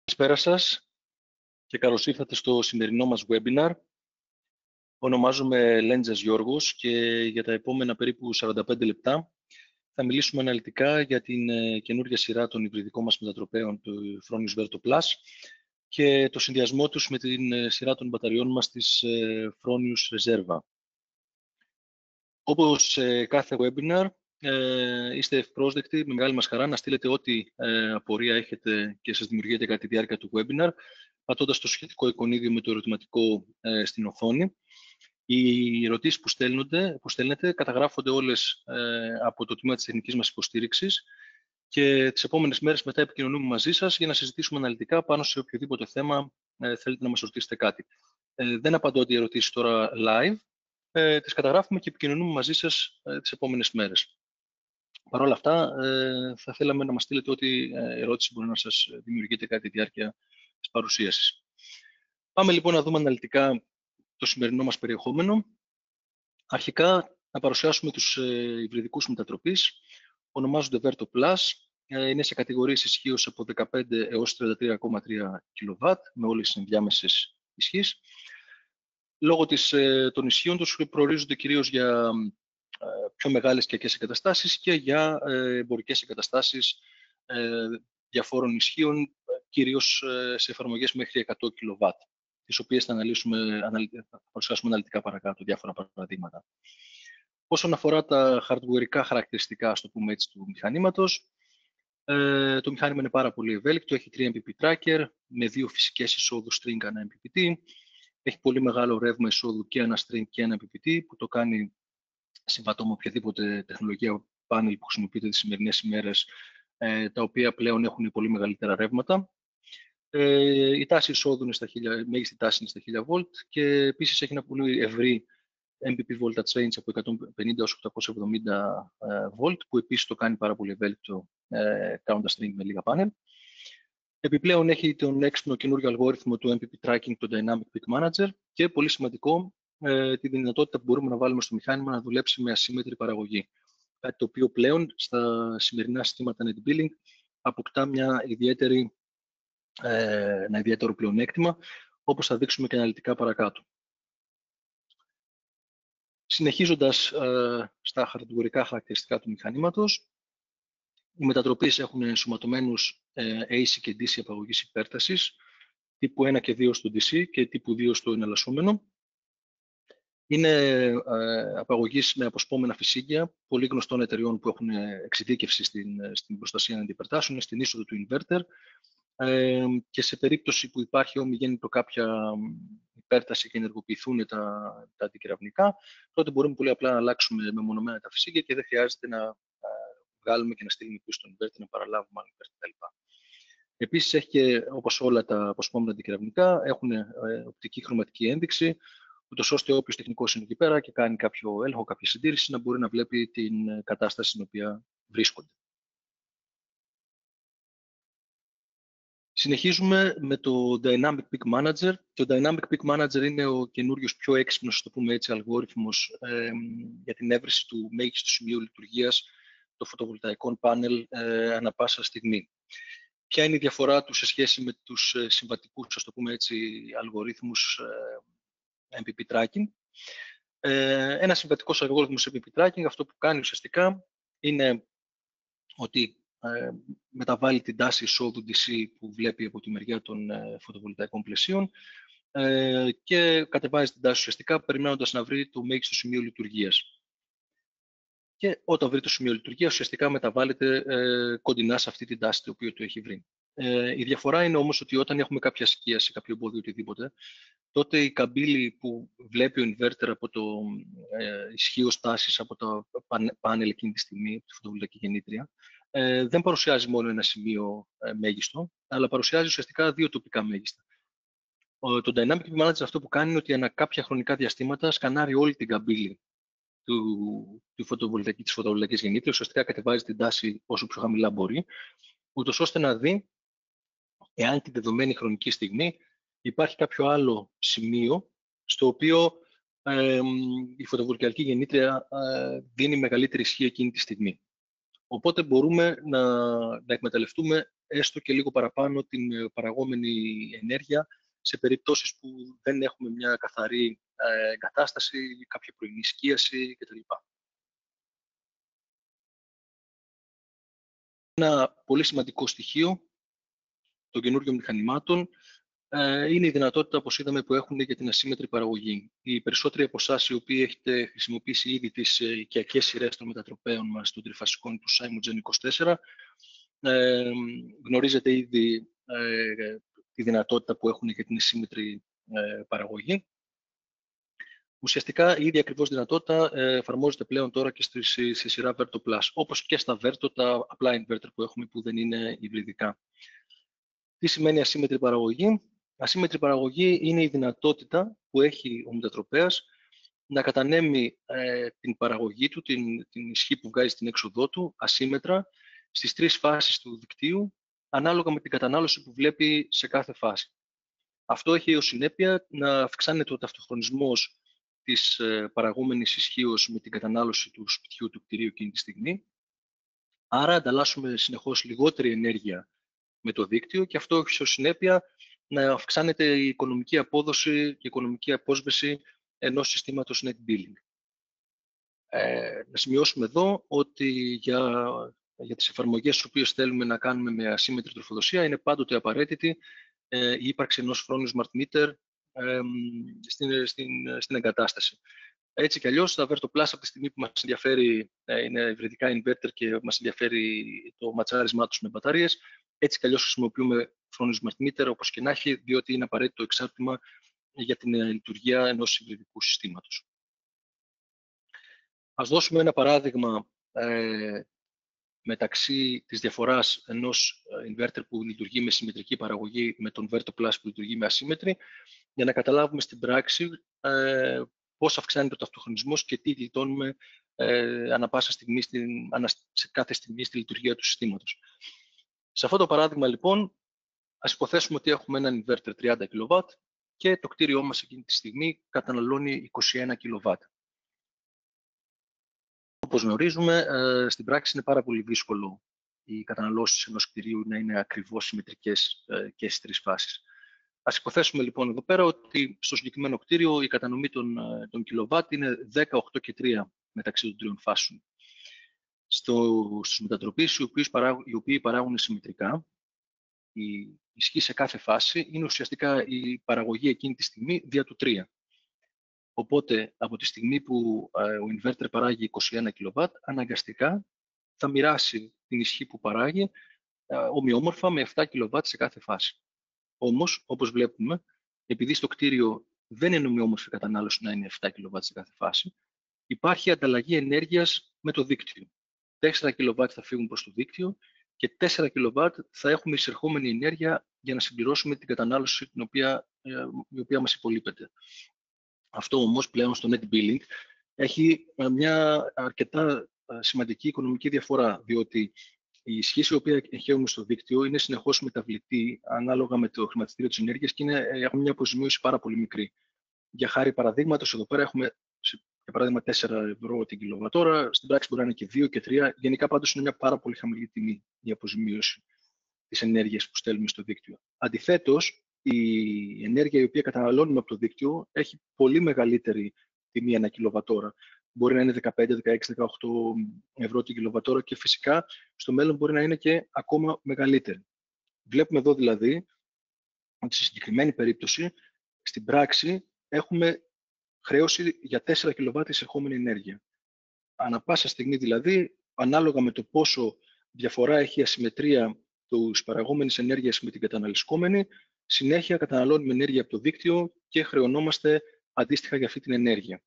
Καλησπέρα σας και καλώς ήρθατε στο σημερινό μας webinar. Ονομάζομαι Λέντζας Γιώργος και για τα επόμενα περίπου 45 λεπτά θα μιλήσουμε αναλυτικά για την καινούργια σειρά των υβριδικών μας μετατροπαίων του Fronius Verto Plus και το συνδυασμό τους με την σειρά των μπαταριών μας της Fronius Reserva. Όπως κάθε webinar, είστε ευπρόσδεκτοι με μεγάλη μας χαρά να στείλετε ό,τι απορία έχετε και σας δημιουργείτε κατά τη διάρκεια του webinar, πατώντας το σχετικό εικονίδιο με το ερωτηματικό στην οθόνη. Οι ερωτήσεις που στέλνετε καταγράφονται όλες από το τμήμα της τεχνικής μας υποστήριξης και τις επόμενες μέρες μετά επικοινωνούμε μαζί σας για να συζητήσουμε αναλυτικά πάνω σε οποιοδήποτε θέμα θέλετε να μας ρωτήσετε κάτι. Δεν απαντώ οι ερωτήσεις τώρα live, τις καταγράφουμε και επικοινωνούμε μαζί σας τις επόμενες μέρες. Παρ' όλα αυτά, θα θέλαμε να μας στείλετε ό,τι ερώτηση μπορεί να σας δημιουργείτε κατά τη διάρκεια της παρουσίασης. Πάμε λοιπόν να δούμε αναλυτικά το σημερινό μας περιεχόμενο. Αρχικά, να παρουσιάσουμε τους υβριδικούς μετατροπείς. Ονομάζονται Verto Plus. Είναι σε κατηγορίες ισχύως από 15 έως 33,3 kW, με όλες τις ενδιάμεσες ισχύς. Λόγω των ισχύων τους προορίζονται κυρίως για πιο μεγάλες οικιακές εγκαταστάσεις και για εμπορικές εγκαταστάσεις διαφόρων ισχύων, κυρίως σε εφαρμογές μέχρι 100 kW, τις οποίες θα παρουσιάσουμε αναλυτικά παρακάτω, διάφορα παραδείγματα. Όσον αφορά τα hardwareικά χαρακτηριστικά, ας το πούμε έτσι, του μηχανήματος, το μηχάνημα είναι πάρα πολύ ευέλικτο, έχει 3 MPP tracker με 2 φυσικές εισόδου string ανά MPPT, έχει πολύ μεγάλο ρεύμα εισόδου και ένα string και ένα MPPT, που το κάνει συμβατό με οποιαδήποτε τεχνολογία πάνελ που χρησιμοποιείται τις σημερινές ημέρες, τα οποία πλέον έχουν πολύ μεγαλύτερα ρεύματα. Η τάση εισόδου είναι μέγιστη τάση είναι στα 1000 volt και επίσης έχει ένα πολύ ευρύ MPP voltage range από 150 έως 870 volt, που επίσης το κάνει πάρα πολύ ευέλικτο κάνοντας string με λίγα πάνελ. Επιπλέον έχει τον έξυπνο καινούργιο αλγόριθμο του MPP tracking, το Dynamic Peak Manager, και πολύ σημαντικό, τη δυνατότητα που μπορούμε να βάλουμε στο μηχάνημα να δουλέψει με ασύμμετρη παραγωγή. Κάτι το οποίο πλέον στα σημερινά συστήματα net billing αποκτά ένα ιδιαίτερο πλεονέκτημα, όπως θα δείξουμε και αναλυτικά παρακάτω. Συνεχίζοντας στα hardwareικά χαρακτηριστικά του μηχανήματος, οι μετατροπείς έχουν ενσωματωμένους AC και DC απαγωγής υπέρτασης, τύπου 1 και 2 στο DC και τύπου 2 στο εναλλασσόμενο. Είναι απαγωγής με αποσπόμενα φυσίγγια πολύ γνωστών εταιριών που έχουν εξειδίκευση στην προστασία αντιπερτάσεων, στην είσοδο του inverter, και σε περίπτωση που υπάρχει ομιγέννητο κάποια υπέρταση και ενεργοποιηθούν τα αντικεραυνικά, τότε μπορούμε πολύ απλά να αλλάξουμε μεμονωμένα τα φυσίγγια και δεν χρειάζεται να βγάλουμε και να στείλουμε πίσω στον inverter, να παραλάβουμε άλλο inverter κτλ. Επίσης, έχει και, όπως όλα τα αποσπόμενα αντικεραυνικά, έχουν οπτική χρωματική ένδειξη, ούτως ώστε όποιος τεχνικός είναι εκεί πέρα και κάνει κάποιο έλεγχο, κάποια συντήρηση, να μπορεί να βλέπει την κατάσταση στην οποία βρίσκονται. Συνεχίζουμε με το Dynamic Peak Manager. Το Dynamic Peak Manager είναι ο καινούριος πιο έξυπνος, το πούμε έτσι, αλγόριθμος για την έβρεση του μέγιστου σημείου λειτουργίας των φωτοβολταϊκών πάνελ ανά πάσα στιγμή. Ποια είναι η διαφορά του σε σχέση με τους συμβατικούς, ας το πούμε έτσι, αλγορίθμους MPP tracking? Ένα συμβατικός αλγόριθμος MPP tracking, αυτό που κάνει ουσιαστικά είναι ότι μεταβάλει την τάση εισόδου DC που βλέπει από τη μεριά των φωτοβολταϊκών πλαισίων και κατεβάζει την τάση ουσιαστικά περιμένοντας να βρει το μέγιστο σημείο λειτουργίας. Και όταν βρει το σημείο λειτουργίας, ουσιαστικά μεταβάλλεται κοντινά σε αυτή την τάση το οποίο το έχει βρει. Η διαφορά είναι όμως ότι όταν έχουμε κάποια σκία σε κάποιο εμπόδιο οτιδήποτε, τότε η καμπύλη που βλέπει ο inverter από το ισχύος τάσης από το πάνελ εκείνη τη στιγμή, τη φωτοβολταϊκή γεννήτρια, δεν παρουσιάζει μόνο ένα σημείο μέγιστο, αλλά παρουσιάζει ουσιαστικά δύο τοπικά μέγιστα. Το Dynamic Peak Manager αυτό που κάνει είναι ότι ανά κάποια χρονικά διαστήματα σκανάρει όλη την καμπύλη της φωτοβολταϊκής γεννήτριας, ουσιαστικά κατεβάζει την τάση όσο πιο χαμηλά μπορεί, ούτως ώστε να δει εάν την δεδομένη χρονική στιγμή υπάρχει κάποιο άλλο σημείο στο οποίο η φωτοβολταϊκή γεννήτρια δίνει μεγαλύτερη ισχύ εκείνη τη στιγμή. Οπότε μπορούμε να εκμεταλλευτούμε έστω και λίγο παραπάνω την παραγόμενη ενέργεια σε περιπτώσεις που δεν έχουμε μια καθαρή εγκατάσταση, κάποια πρωινή σκίαση κτλ. Ένα πολύ σημαντικό στοιχείο των καινούργιων μηχανημάτων είναι η δυνατότητα, όπως είδαμε, που έχουν για την ασύμμετρη παραγωγή. Οι περισσότεροι από εσάς οι οποίοι έχετε χρησιμοποιήσει ήδη τις οικιακές σειρές των μετατροπέων μας των τριφασικών του Simogen 24, γνωρίζετε ήδη τη δυνατότητα που έχουν για την ασύμμετρη παραγωγή. Ουσιαστικά η ίδια ακριβώς δυνατότητα εφαρμόζεται πλέον τώρα και στη σειρά Verto Plus, όπως και στα Verto, τα απλά inverter που έχουμε που δεν είναι υβριδικά. Τι σημαίνει ασύμμετρη παραγωγή? Ασύμμετρη παραγωγή είναι η δυνατότητα που έχει ο μετατροπέας να κατανέμει την παραγωγή του, την ισχύ που βγάζει στην έξοδό του, ασύμμετρα, στις τρεις φάσεις του δικτύου, ανάλογα με την κατανάλωση που βλέπει σε κάθε φάση. Αυτό έχει ως συνέπεια να αυξάνεται ο ταυτοχρονισμός της παραγόμενης ισχύως με την κατανάλωση του σπιτιού του κτηρίου εκείνη τη στιγμή. Άρα ανταλλάσσουμε συνεχώς λιγότερη ενέργεια με το δίκτυο και αυτό έχει ως συνέπεια να αυξάνεται η οικονομική απόδοση και η οικονομική απόσβεση ενός συστήματος net billing. Να σημειώσουμε εδώ ότι για τις εφαρμογές τις οποίες θέλουμε να κάνουμε με ασύμμετρη τροφοδοσία είναι πάντοτε απαραίτητη η ύπαρξη ενός χρόνου smart meter στην εγκατάσταση. Έτσι κι αλλιώς, τα Verto Plus από τη στιγμή που μας ενδιαφέρει είναι υβριδικά inverter και μας ενδιαφέρει το ματσάρισμά τους με μπαταρίες, έτσι κι αλλιώς χρησιμοποιούμε χρόνου smart meter, όπως και να έχει, διότι είναι απαραίτητο εξάρτημα για την λειτουργία ενός υβριδικού συστήματος. Ας δώσουμε ένα παράδειγμα μεταξύ της διαφοράς ενός inverter που λειτουργεί με συμμετρική παραγωγή με τον Verto Plus που λειτουργεί με ασύμμετρη, για να καταλάβουμε στην πράξη πώς αυξάνεται ο ταυτοχρονισμός και τι γλιτώνουμε ανά πάσα στιγμή, σε κάθε στιγμή στη λειτουργία του συστήματος. Σε αυτό το παράδειγμα, λοιπόν, ας υποθέσουμε ότι έχουμε έναν inverter 30 kW και το κτίριό μας εκείνη τη στιγμή καταναλώνει 21 kW. Όπως γνωρίζουμε, στην πράξη είναι πάρα πολύ δύσκολο οι καταναλώσεις ενός κτηρίου να είναι ακριβώς συμμετρικές και στις τρεις φάσεις. Ας υποθέσουμε λοιπόν εδώ πέρα ότι στο συγκεκριμένο κτίριο η κατανομή των κιλοβάτ είναι 18 και 3 μεταξύ των τριών φάσεων. Στους μετατροπείς οι οποίοι παράγουν συμμετρικά, η ισχύ σε κάθε φάση είναι ουσιαστικά η παραγωγή εκείνη τη στιγμή δια του 3. Οπότε, από τη στιγμή που ο inverter παράγει 21 kW, αναγκαστικά θα μοιράσει την ισχύ που παράγει ομοιόμορφα με 7 kW σε κάθε φάση. Όμως, όπως βλέπουμε, επειδή στο κτίριο δεν είναι ομοιόμορφη κατανάλωση να είναι 7 kW σε κάθε φάση, υπάρχει ανταλλαγή ενέργειας με το δίκτυο. 4 kW θα φύγουν προς το δίκτυο και 4 kW θα έχουμε εισερχόμενη ενέργεια για να συμπληρώσουμε την κατανάλωση η οποία μας υπολείπεται. Αυτό όμως πλέον στο net billing έχει μια αρκετά σημαντική οικονομική διαφορά, διότι η ισχύ η οποία εγχέουμε στο δίκτυο είναι συνεχώς μεταβλητή ανάλογα με το χρηματιστήριο της ενέργειας και έχουμε μια αποζημίωση πάρα πολύ μικρή. Για χάρη παραδείγματος, εδώ πέρα έχουμε για παράδειγμα 4 ευρώ την κιλοβατόρα, στην πράξη μπορεί να είναι και 2 και 3. Γενικά πάντως είναι μια πάρα πολύ χαμηλή τιμή η αποζημίωση της ενέργειας που στέλνουμε στο δίκτυο. Αντιθέτως, η ενέργεια η οποία καταναλώνουμε από το δίκτυο έχει πολύ μεγαλύτερη τιμή ανά κιλοβατόρα. Μπορεί να είναι 15, 16, 18 ευρώ την κιλοβατόρα και φυσικά στο μέλλον μπορεί να είναι και ακόμα μεγαλύτερη. Βλέπουμε εδώ δηλαδή ότι στη συγκεκριμένη περίπτωση, στην πράξη, έχουμε χρέωση για 4 kW εισερχόμενη ενέργεια. Ανά πάσα στιγμή δηλαδή, ανάλογα με το πόσο διαφορά έχει η ασυμμετρία της παραγόμενης ενέργειας με την καταναλυσκόμενη, συνέχεια καταναλώνουμε ενέργεια από το δίκτυο και χρεωνόμαστε αντίστοιχα για αυτή την ενέργεια.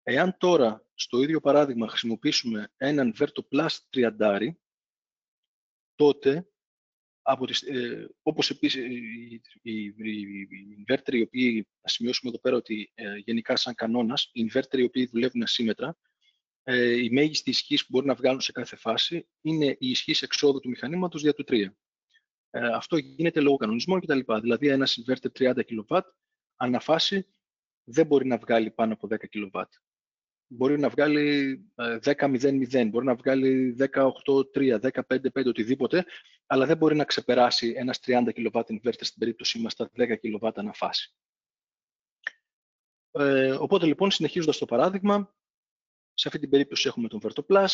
Εάν τώρα, στο ίδιο παράδειγμα, χρησιμοποιήσουμε έναν Verto Plus 30, τότε, όπως επίσης οι inverter οι οποίοι, να σημειώσουμε εδώ πέρα ότι γενικά σαν κανόνας, οι inverter οι οποίοι δουλεύουν ασύμμετρα, η μέγιστη ισχύ που μπορεί να βγάλουν σε κάθε φάση είναι η ισχύ εξόδου του μηχανήματος δια του 3. Αυτό γίνεται λόγω κανονισμών κτλ. Δηλαδή, ένας inverter 30 kW ανά φάση δεν μπορεί να βγάλει πάνω από 10 kW. Μπορεί να βγάλει 10-0-0, μπορεί να βγάλει 18-3, 15-5, οτιδήποτε, αλλά δεν μπορεί να ξεπεράσει ένας 30 kW inverter στην περίπτωσή μας τα 10 kW ανά φάση. Οπότε λοιπόν, συνεχίζοντας το παράδειγμα, σε αυτή την περίπτωση έχουμε τον VertoPlus,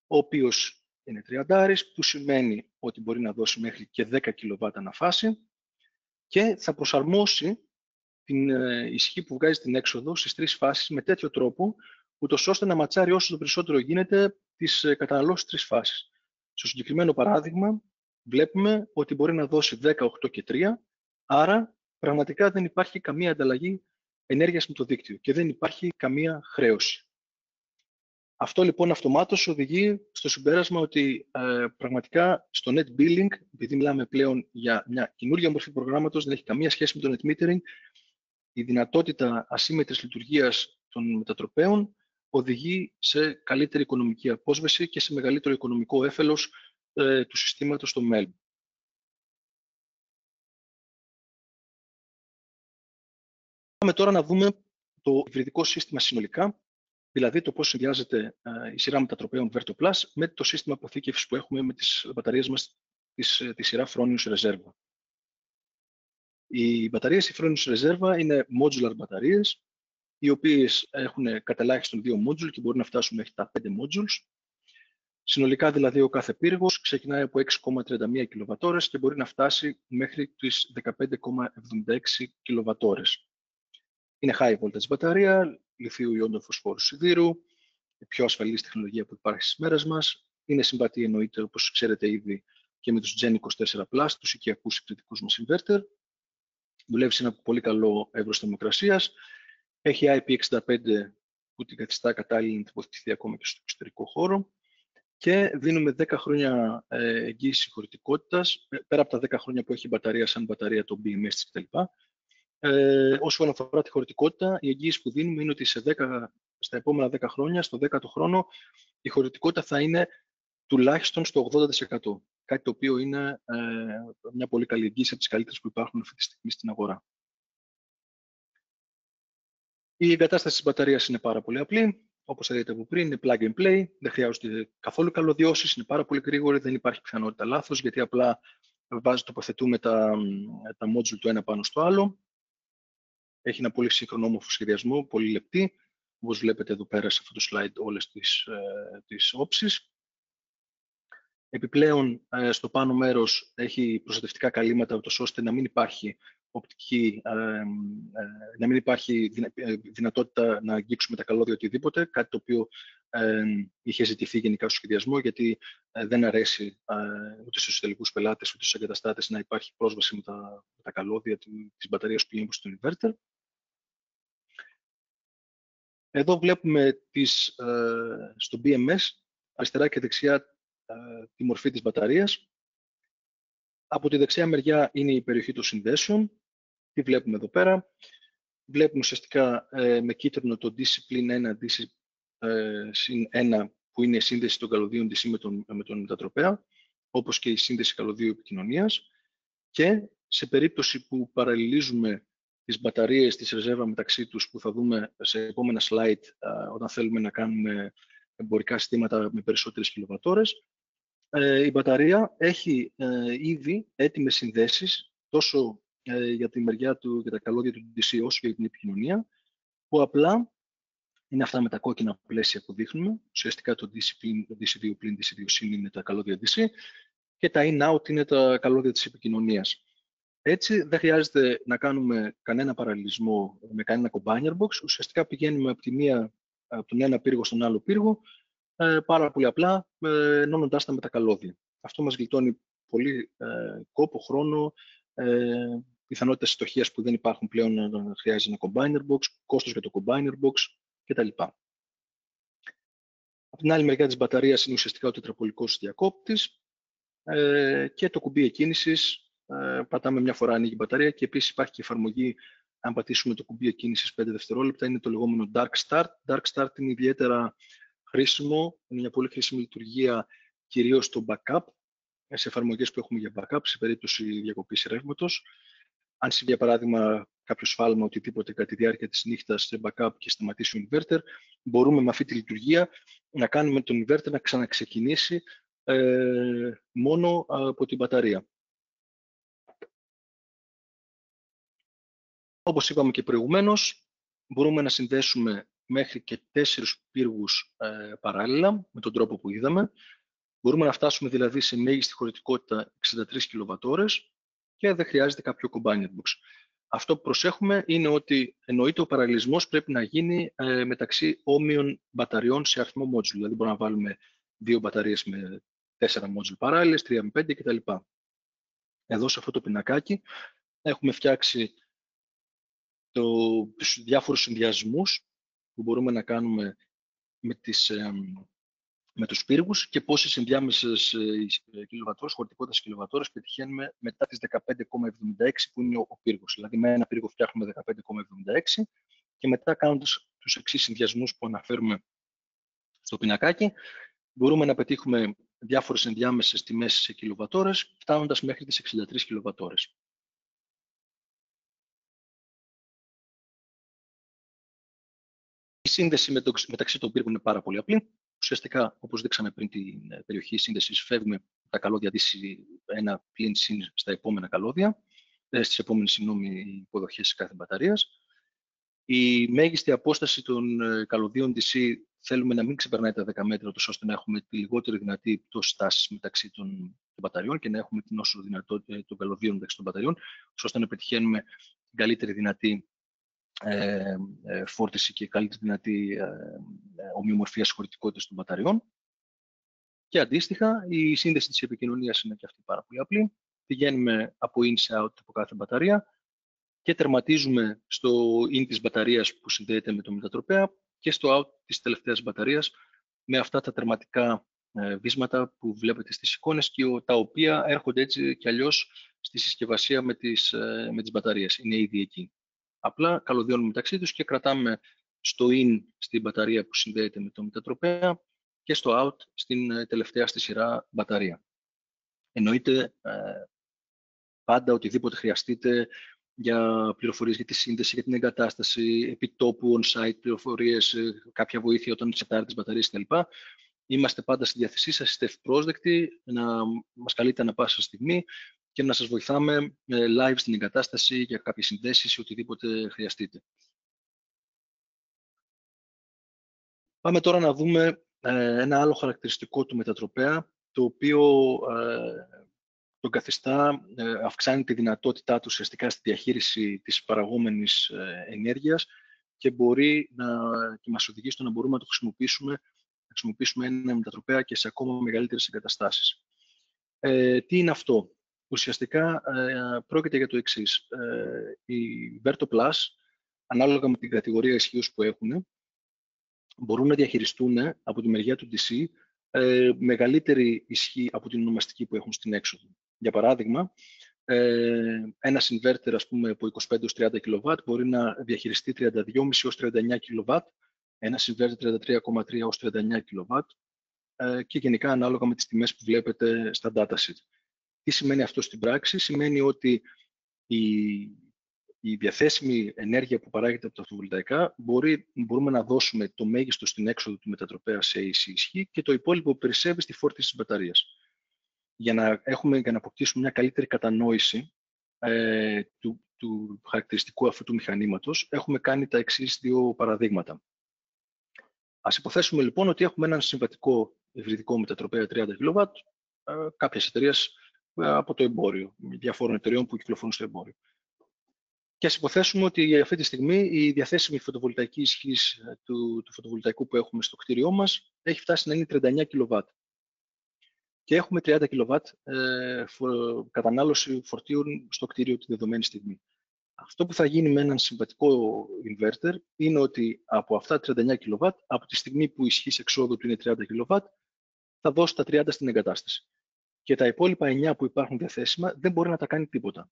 ο οποίος είναι 30, που σημαίνει ότι μπορεί να δώσει μέχρι και 10 kW ανά φάση και θα προσαρμόσει την ισχύ που βγάζει την έξοδο στις 3 φάσεις με τέτοιο τρόπο, ούτως ώστε να ματσάρει όσο το περισσότερο γίνεται τις καταναλώσεις 3 φάσεις. Στο συγκεκριμένο παράδειγμα, βλέπουμε ότι μπορεί να δώσει 10, 8 και 3, άρα πραγματικά δεν υπάρχει καμία ανταλλαγή ενέργειας με το δίκτυο και δεν υπάρχει καμία χρέωση. Αυτό λοιπόν αυτομάτως οδηγεί στο συμπέρασμα ότι πραγματικά στο net billing, επειδή μιλάμε πλέον για μια καινούργια μορφή προγράμματος, δεν έχει καμία σχέση με το net metering, η δυνατότητα ασύμμετρης λειτουργίας των μετατροπαίων οδηγεί σε καλύτερη οικονομική απόσβεση και σε μεγαλύτερο οικονομικό όφελος του συστήματος στο μέλλον. Πάμε τώρα να δούμε το υβριδικό σύστημα συνολικά, δηλαδή το πώς συνδυάζεται η σειρά μετατροπαίων VertoPlus με το σύστημα αποθήκευσης που έχουμε με τις μπαταρίες μας τη σειρά Fronius Reserva. Οι μπαταρίες Fronius Reserva είναι modular μπαταρίες, οι οποίες έχουν κατά ελάχιστον 2 modules και μπορεί να φτάσουν μέχρι τα 5 modules. Συνολικά δηλαδή ο κάθε πύργος ξεκινάει από 6,31 kWh και μπορεί να φτάσει μέχρι τις 15,76 kWh. Είναι high voltage μπαταρία, λιθίου ιόντων φωσφόρου σιδήρου, η πιο ασφαλής τεχνολογία που υπάρχει στις μέρες μας. Είναι συμβατή, εννοείται, όπως ξέρετε ήδη, και με τους Gen 24+, τους οικιακούς συγκριτικούς μας inverter. Δουλεύει σε ένα πολύ καλό εύρος θερμοκρασίας. Έχει IP65 που την καθιστά κατάλληλη να τοποθετηθεί ακόμα και στο εξωτερικό χώρο. Και δίνουμε 10 χρόνια εγγύηση συγχωρητικότητας, πέρα από τα 10 χρόνια που έχει η μπαταρία σαν μπαταρία, το BMS της κτλ. Όσον αφορά τη χωρητικότητα, η εγγύηση που δίνουμε είναι ότι στα επόμενα 10 χρόνια, στο 10ο χρόνο, η χωρητικότητα θα είναι τουλάχιστον στο 80%. Κάτι το οποίο είναι μια πολύ καλή εγγύηση, από τις καλύτερες που υπάρχουν αυτή τη στιγμή στην αγορά. Η εγκατάσταση της μπαταρίας είναι πάρα πολύ απλή. Όπως θα δείτε από πριν, είναι plug and play, δεν χρειάζονται καθόλου καλωδιώσεις, είναι πάρα πολύ γρήγορη, δεν υπάρχει πιθανότητα λάθος, γιατί απλά τοποθετούμε τα module το ένα πάνω στο άλλο. Έχει ένα πολύ σύγχρονο όμορφο σχεδιασμό, πολύ λεπτή, όπως βλέπετε εδώ πέρα σε αυτό το slide όλες τις όψεις. Επιπλέον, στο πάνω μέρος έχει προστατευτικά καλύματα, ώστε να μην υπάρχει να μην υπάρχει δυνατότητα να αγγίξουμε τα καλώδια οτιδήποτε, κάτι το οποίο είχε ζητηθεί γενικά στο σχεδιασμό, γιατί δεν αρέσει ούτε στους τελικούς πελάτες ούτε στους εγκαταστάτες να υπάρχει πρόσβαση με τα καλώδια της μπαταρίας που πηγαίνουν στον inverter. Εδώ βλέπουμε στο BMS αριστερά και δεξιά τη μορφή της μπαταρίας. Από τη δεξιά μεριά είναι η περιοχή των συνδέσεων. Τι βλέπουμε εδώ πέρα? Βλέπουμε ουσιαστικά με κίτρινο το DC+1, DC-1 που είναι η σύνδεση των καλωδίων DC με τον μετατροπέα, όπως και η σύνδεση καλωδίου επικοινωνίας. Και σε περίπτωση που παραλληλίζουμε τις μπαταρίες της Reserva μεταξύ τους, που θα δούμε σε επόμενα slide όταν θέλουμε να κάνουμε εμπορικά συστήματα με περισσότερες κιλοβατόρες, η μπαταρία έχει ήδη έτοιμες συνδέσεις τόσο για τη μεριά του, για τα καλώδια του DC, όσο και για την επικοινωνία, που απλά είναι αυτά με τα κόκκινα πλαίσια που δείχνουμε. Ουσιαστικά το DC2+, DC2- είναι τα καλώδια DC και τα in-out είναι τα καλώδια της επικοινωνίας. Έτσι δεν χρειάζεται να κάνουμε κανένα παραλληλισμό με κανένα combiner box. Ουσιαστικά πηγαίνουμε από τον ένα πύργο στον άλλο πύργο, πάρα πολύ απλά, ενώνοντάς τα με τα καλώδια. Αυτό μας γλιτώνει πολύ κόπο, χρόνο, πιθανότητες στοχείας που δεν υπάρχουν πλέον να χρειάζεται ένα combiner box, κόστος για το combiner box κτλ. Από την άλλη μεριά της μπαταρίας είναι ουσιαστικά ο τετραπολικός διακόπτης και το κουμπί εκκίνησης. Πατάμε μια φορά, ανοίγει η μπαταρία, και επίσης υπάρχει και εφαρμογή, αν πατήσουμε το κουμπί εκκίνησης 5 δευτερόλεπτα, είναι το λεγόμενο Dark Start. Dark Start είναι ιδιαίτερα χρήσιμο, είναι μια πολύ χρήσιμη λειτουργία κυρίως στο backup, σε εφαρμογές που έχουμε για backup σε περίπτωση διακοπής ρεύματος. Αν συμβεί, για παράδειγμα, κάποιο σφάλμα, οτιδήποτε κατά τη διάρκεια της νύχτας σε backup και σταματήσει ο inverter, μπορούμε με αυτή τη λειτουργία να κάνουμε τον inverter να ξαναξεκινήσει μόνο από την μπαταρία. Όπως είπαμε και προηγουμένως, μπορούμε να συνδέσουμε μέχρι και 4 πύργους παράλληλα, με τον τρόπο που είδαμε. Μπορούμε να φτάσουμε δηλαδή σε μέγιστη χωρητικότητα 63 κιλοβατόρες και δεν χρειάζεται κάποιο combined box. Αυτό που προσέχουμε είναι ότι εννοείται ο παραλληλισμός πρέπει να γίνει μεταξύ όμοιων μπαταριών σε αριθμό module. Δηλαδή μπορούμε να βάλουμε 2 μπαταρίες με 4 module παράλληλες, 3 με 5 κτλ. Εδώ σε αυτό το πινακάκι έχουμε φτιάξει τους διάφορους συνδυασμούς που μπορούμε να κάνουμε με τους πύργους και πόσες ενδιάμεσες κιλοβατόρες, χωρητικότητας κιλοβατόρες πετυχαίνουμε μετά τις 15,76 που είναι ο πύργος. Δηλαδή με ένα πύργο φτιάχνουμε 15,76 και μετά κάνοντας τους εξής συνδυασμούς που αναφέρουμε στο πινακάκι μπορούμε να πετύχουμε διάφορες ενδιάμεσες τιμές σε κιλοβατόρες φτάνοντας μέχρι τις 63 κιλοβατόρες. Η σύνδεση μεταξύ των πύργων είναι πάρα πολύ απλή. Ουσιαστικά, όπως δείξαμε πριν την περιοχή σύνδεσης, φεύγουμε τα καλώδια ένα πλην συν στα επόμενα καλώδια, στις επόμενες υποδοχές κάθε μπαταρίας. Η μέγιστη απόσταση των καλωδίων DC θέλουμε να μην ξεπερνάει τα 10 μέτρα, ώστε να έχουμε τη λιγότερη δυνατή πτώση τάσης μεταξύ των μπαταριών και να έχουμε την όσο δυνατότητα των καλωδίων μεταξύ των μπαταριών, ώστε να πετυχαίνουμε την καλύτερη δυνατή φόρτιση και καλύτερη δυνατή ομοιομορφία χωρητικότητας των μπαταριών. Και αντίστοιχα, η σύνδεση της επικοινωνίας είναι και αυτή πάρα πολύ απλή. Πηγαίνουμε από in σε out από κάθε μπαταρία και τερματίζουμε στο in της μπαταρίας που συνδέεται με το μετατροπέα και στο out της τελευταίας μπαταρίας με αυτά τα τερματικά βίσματα που βλέπετε στις εικόνες και τα οποία έρχονται έτσι κι αλλιώς στη συσκευασία με τις μπαταρίες. Είναι ήδη εκεί. Απλά καλωδιώνουμε μεταξύ τους και κρατάμε στο in στην μπαταρία που συνδέεται με το μετατροπέα και στο out στην τελευταία στη σειρά μπαταρία. Εννοείται πάντα οτιδήποτε χρειαστείτε για πληροφορίες για τη σύνδεση, για την εγκατάσταση, επιτόπου, on-site πληροφορίες, κάποια βοήθεια όταν σετάρετε τις μπαταρίες κτλ. Είμαστε πάντα στη διάθεσή σας, είστε ευπρόσδεκτοι, να μας καλείτε ανά πάσα στιγμή και να σας βοηθάμε live στην εγκατάσταση για κάποιες συνδέσεις ή οτιδήποτε χρειαστείτε. Πάμε τώρα να δούμε ένα άλλο χαρακτηριστικό του μετατροπέα, το οποίο τον καθιστά, αυξάνει τη δυνατότητά του ουσιαστικά στη διαχείριση της παραγόμενης ενέργειας και μπορεί και μας οδηγεί στο να μπορούμε να το χρησιμοποιήσουμε ένα μετατροπέα και σε ακόμα μεγαλύτερες εγκαταστάσεις. Τι είναι αυτό? Ουσιαστικά πρόκειται για το εξής. Οι Verto Plus, ανάλογα με την κατηγορία ισχύως που έχουν, μπορούν να διαχειριστούν από τη μεριά του DC μεγαλύτερη ισχύ από την ονομαστική που έχουν στην έξοδο. Για παράδειγμα, ένας inverter ας πούμε, από 25-30 kW μπορεί να διαχειριστεί 32,5-39 kW, ένας inverter 33,3-39 kW και γενικά ανάλογα με τις τιμές που βλέπετε στα datasheet. Τι σημαίνει αυτό στην πράξη? Σημαίνει ότι η διαθέσιμη ενέργεια που παράγεται από τα φωτοβολταϊκά μπορούμε να δώσουμε το μέγιστο στην έξοδο του μετατροπέα σε AC ισχύ και το υπόλοιπο που περισσεύει στη φόρτιση της μπαταρίας. Για να αποκτήσουμε μια καλύτερη κατανόηση του χαρακτηριστικού αυτού του μηχανήματος, έχουμε κάνει τα εξής δύο παραδείγματα. Ας υποθέσουμε λοιπόν ότι έχουμε έναν συμβατικό υβριδικό μετατροπέα 30 kW κάποιες εταιρείες από το εμπόριο, διαφόρων εταιρεών που κυκλοφορούν στο εμπόριο. Και ας υποθέσουμε ότι αυτή τη στιγμή η διαθέσιμη φωτοβολταϊκή ισχύς του φωτοβολταϊκού που έχουμε στο κτίριό μας έχει φτάσει να είναι 39 kW. Και έχουμε 30 kW κατανάλωση φορτίων στο κτίριο τη δεδομένη στιγμή. Αυτό που θα γίνει με έναν συμβατικό inverter είναι ότι από αυτά 39 kW, από τη στιγμή που η ισχύς εξόδου του είναι 30 kW, θα δώσει τα 30 στην εγκατάσταση. Και τα υπόλοιπα 9 που υπάρχουν διαθέσιμα δεν μπορεί να τα κάνει τίποτα.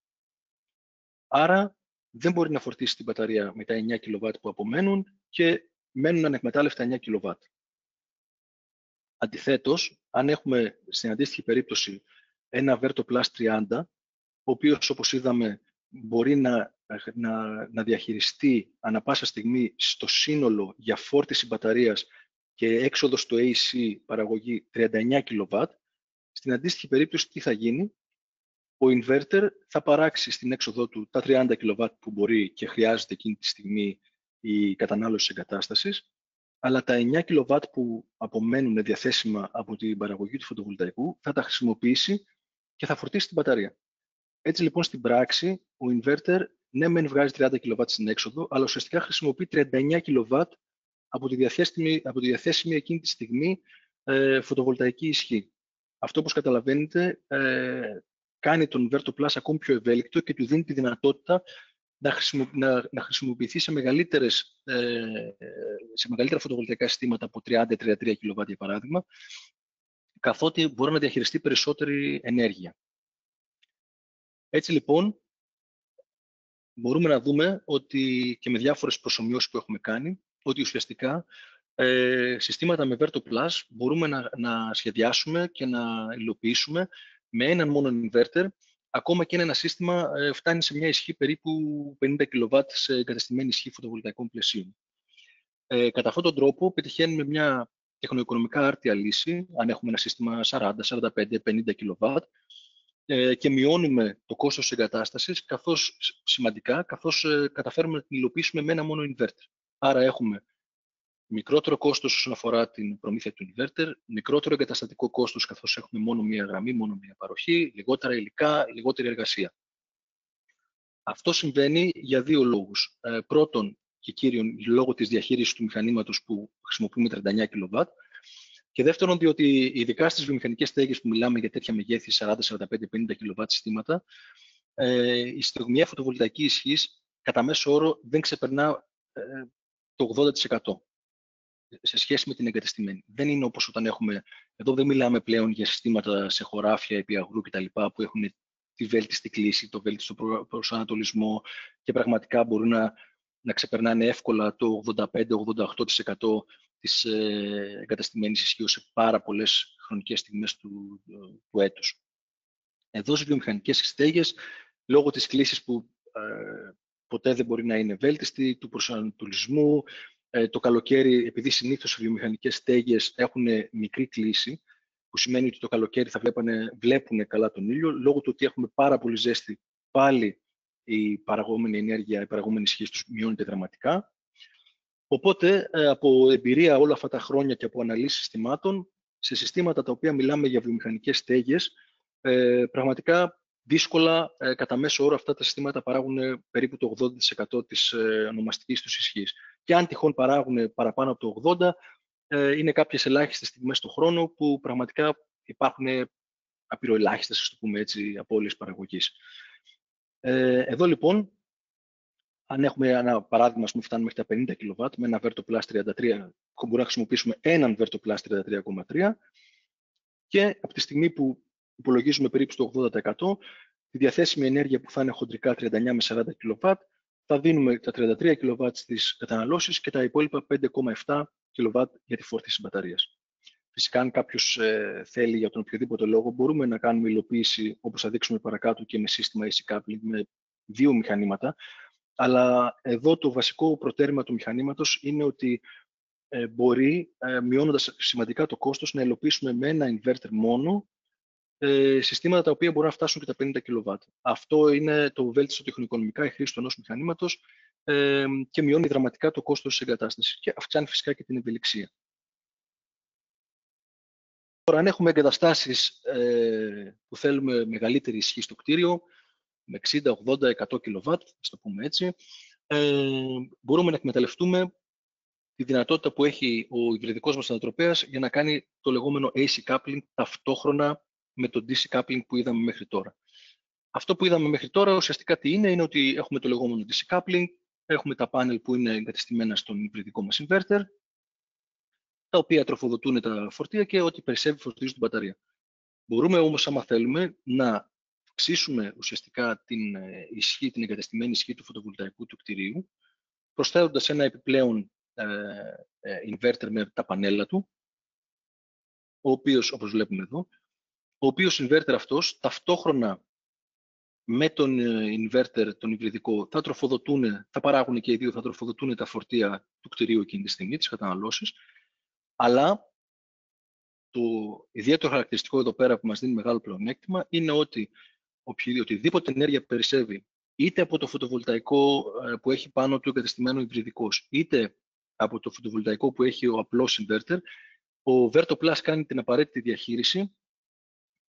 Άρα δεν μπορεί να φορτίσει την μπαταρία με τα 9 kW που απομένουν και μένουν ανεκμετάλλευτα 9 kW. Αντιθέτως, αν έχουμε στην αντίστοιχη περίπτωση ένα Verto Plus 30, ο οποίος όπως είδαμε μπορεί να διαχειριστεί ανα πάσα στιγμή στο σύνολο για φόρτιση μπαταρίας και έξοδο στο AC παραγωγή 39 kW, Στην αντίστοιχη περίπτωση, τι θα γίνει? Ο inverter θα παράξει στην έξοδό του τα 30 kW που μπορεί και χρειάζεται εκείνη τη στιγμή η κατανάλωση της εγκατάστασης, αλλά τα 9 kW που απομένουν διαθέσιμα από την παραγωγή του φωτοβολταϊκού θα τα χρησιμοποιήσει και θα φορτίσει την μπαταρία. Έτσι λοιπόν στην πράξη ο inverter ναι μεν βγάζει 30 kW στην έξοδο, αλλά ουσιαστικά χρησιμοποιεί 39 kW από τη διαθέσιμη εκείνη τη στιγμή φωτοβολταϊκή ισχύ. Αυτό, όπως καταλαβαίνετε, κάνει τον Verto Plus ακόμη πιο ευέλικτο και του δίνει τη δυνατότητα να χρησιμοποιηθεί σε μεγαλύτερα φωτοβολταϊκά συστήματα από 30-33 kW για παράδειγμα, καθότι μπορεί να διαχειριστεί περισσότερη ενέργεια. Έτσι λοιπόν, μπορούμε να δούμε ότι και με διάφορες προσομοιώσεις που έχουμε κάνει, ότι ουσιαστικά συστήματα με Verto Plus μπορούμε να σχεδιάσουμε και να υλοποιήσουμε με έναν μόνο inverter, ακόμα και ένα σύστημα φτάνει σε μια ισχύ περίπου 50 kW σε εγκατεστημένη ισχύ φωτοβολταϊκών πλαισίων. Κατά αυτόν τον τρόπο πετυχαίνουμε μια τεχνοοικονομικά άρτια λύση, αν έχουμε ένα σύστημα 40, 45, 50 kW, και μειώνουμε το κόστος της εγκατάστασης σημαντικά, καθώς καταφέρουμε να την υλοποιήσουμε με ένα μόνο inverter. Άρα έχουμε μικρότερο κόστος όσον αφορά την προμήθεια του inverter, μικρότερο εγκαταστατικό κόστος καθώς έχουμε μόνο μία γραμμή, μόνο μία παροχή, λιγότερα υλικά, λιγότερη εργασία. Αυτό συμβαίνει για δύο λόγους. Πρώτον και κύριον, λόγω της διαχείρισης του μηχανήματος που χρησιμοποιούμε 39 kW, και δεύτερον, διότι ειδικά στις βιομηχανικές στέγες που μιλάμε για τέτοια μεγέθη 40, 45, 50 kW συστήματα, η στιγμιαία φωτοβολταϊκή ισχύς κατά μέσο όρο δεν ξεπερνά το 80% σε σχέση με την εγκατεστημένη. Δεν είναι όπως όταν έχουμε, εδώ δεν μιλάμε πλέον για συστήματα σε χωράφια, επί αγρού κτλ. Που έχουν τη βέλτιστη κλίση, το βέλτιστο προσανατολισμό και πραγματικά μπορούν να ξεπερνάνε εύκολα το 85-88% της εγκατεστημένης ισχύως σε πάρα πολλές χρονικές στιγμές του έτους. Εδώ στις βιομηχανικές στέγες, λόγω της κλίσης που ποτέ δεν μπορεί να είναι βέλτιστη, του προσανατολισμού, το καλοκαίρι, επειδή συνήθως οι βιομηχανικές στέγες έχουν μικρή κλίση, που σημαίνει ότι το καλοκαίρι θα βλέπουν καλά τον ήλιο, λόγω του ότι έχουμε πάρα πολύ ζέστη, πάλι η παραγόμενη ενέργεια, η παραγόμενη ισχύ τους μειώνεται δραματικά. Οπότε, από εμπειρία όλα αυτά τα χρόνια και από αναλύσεις συστημάτων, σε συστήματα τα οποία μιλάμε για βιομηχανικές στέγες, πραγματικά δύσκολα, κατά μέσο όρο, αυτά τα συστήματα παράγουν περίπου το 80% της ονομαστικής τους ισχύς. Και αν τυχόν παράγουν παραπάνω από το 80%, είναι κάποιες ελάχιστες στιγμές το χρόνο που πραγματικά υπάρχουν απειροελάχιστες, ας το πούμε έτσι, απώλειες παραγωγής. Εδώ λοιπόν, αν έχουμε ένα παράδειγμα, που φτάνουμε μέχρι τα 50 kW με ένα Verto Plus 33, μπορούμε να χρησιμοποιήσουμε έναν Verto Plus 33,3 και από τη στιγμή που υπολογίζουμε περίπου στο 80%, τη διαθέσιμη ενέργεια που θα είναι χοντρικά 39 με 40 kW, θα δίνουμε τα 33 kW στις καταναλώσεις και τα υπόλοιπα 5,7 kW για τη φόρτιση της μπαταρίας. Φυσικά, αν κάποιος θέλει για τον οποιοδήποτε λόγο, μπορούμε να κάνουμε υλοποίηση, όπως θα δείξουμε παρακάτω, και με σύστημα AC coupling, με δύο μηχανήματα. Αλλά εδώ το βασικό προτέρημα του μηχανήματος είναι ότι μπορεί, μειώνοντας σημαντικά το κόστος, να υλοποιήσουμε με ένα inverter μόνο συστήματα τα οποία μπορούν να φτάσουν και τα 50 kW. Αυτό είναι το βέλτιστο τεχνοοικονομικά η χρήση του ενός μηχανήματος και μειώνει δραματικά το κόστος της εγκατάστασης και αυξάνει φυσικά και την ευελιξία. Τώρα, αν έχουμε εγκαταστάσεις που θέλουμε μεγαλύτερη ισχύ στο κτίριο, με 60, 80, 100 kW, ας το πούμε έτσι, μπορούμε να εκμεταλλευτούμε τη δυνατότητα που έχει ο υβριδικός μας ανατροπέας για να κάνει το λεγόμενο AC coupling ταυτόχρονα με το DC coupling που είδαμε μέχρι τώρα. Αυτό που είδαμε μέχρι τώρα ουσιαστικά τι είναι ότι έχουμε το λεγόμενο DC coupling, έχουμε τα πάνελ που είναι εγκατεστημένα στον υβριδικό μας inverter, τα οποία τροφοδοτούν τα φορτία και ό,τι περισσεύει φορτίζουν την μπαταρία. Μπορούμε όμως, άμα θέλουμε, να αυξήσουμε ουσιαστικά την εγκατεστημένη ισχύ του φωτοβολταϊκού του κτηρίου, προσθέτοντας ένα επιπλέον inverter με τα πανέλα του, ο οποίος, όπως βλέπουμε εδώ, ο οποίος inverter αυτός ταυτόχρονα με τον inverter, τον υβριδικό, θα παράγουν και οι δύο, θα τροφοδοτούν τα φορτία του κτηρίου εκείνη τη στιγμή, τις καταναλώσεις, αλλά Το ιδιαίτερο χαρακτηριστικό εδώ πέρα που μας δίνει μεγάλο πλεονέκτημα είναι ότι οτιδήποτε ενέργεια περισσεύει είτε από το φωτοβολταϊκό που έχει πάνω του εγκατεστημένο υβριδικός, είτε από το φωτοβολταϊκό που έχει ο απλός inverter, ο VertoPlus κάνει την απαραίτητη διαχείριση